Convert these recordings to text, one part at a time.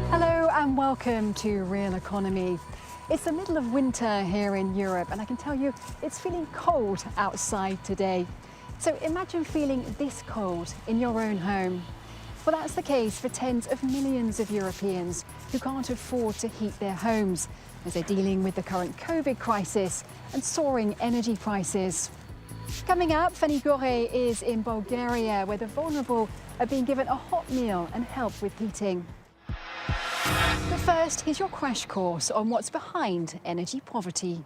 Hello and welcome to Real Economy. It's the middle of winter here in Europe and I can tell you it's feeling cold outside today. So imagine feeling this cold in your own home. Well, that's the case for tens of millions of Europeans who can't afford to heat their homes as they're dealing with the current COVID crisis and soaring energy prices. Coming up, Fanny Gore is in Bulgaria where the vulnerable are being given a hot meal and help with heating. But first, here's your crash course on what's behind energy poverty.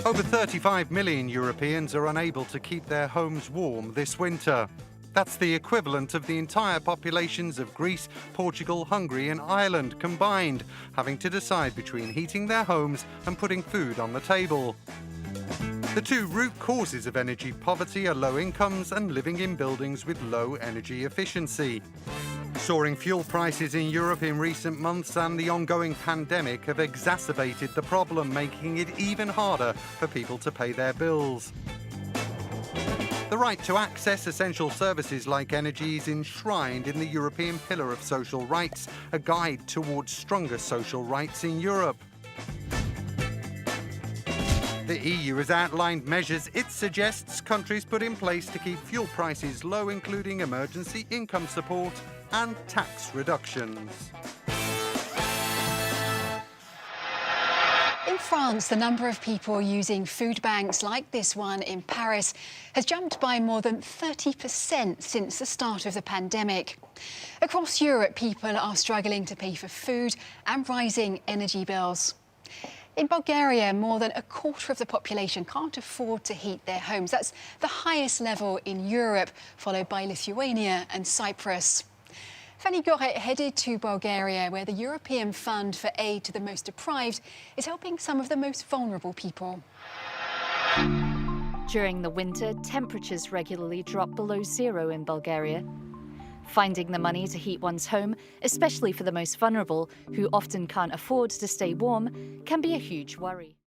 Over 35 million Europeans are unable to keep their homes warm this winter. That's the equivalent of the entire populations of Greece, Portugal, Hungary and Ireland combined, having to decide between heating their homes and putting food on the table. The two root causes of energy poverty are low incomes and living in buildings with low energy efficiency. Soaring fuel prices in Europe in recent months and the ongoing pandemic have exacerbated the problem, making it even harder for people to pay their bills. The right to access essential services like energy is enshrined in the European Pillar of Social Rights, a guide towards stronger social rights in Europe. The EU has outlined measures it suggests countries put in place to keep fuel prices low, including emergency income support and tax reductions. In France, the number of people using food banks like this one in Paris has jumped by more than 30% since the start of the pandemic. Across Europe, people are struggling to pay for food and rising energy bills. In Bulgaria, more than a quarter of the population can't afford to heat their homes. That's the highest level in Europe, followed by Lithuania and Cyprus. Fanny Gore headed to Bulgaria, where the European Fund for Aid to the Most Deprived is helping some of the most vulnerable people. During the winter, temperatures regularly drop below zero in Bulgaria. Finding the money to heat one's home, especially for the most vulnerable, who often can't afford to stay warm, can be a huge worry.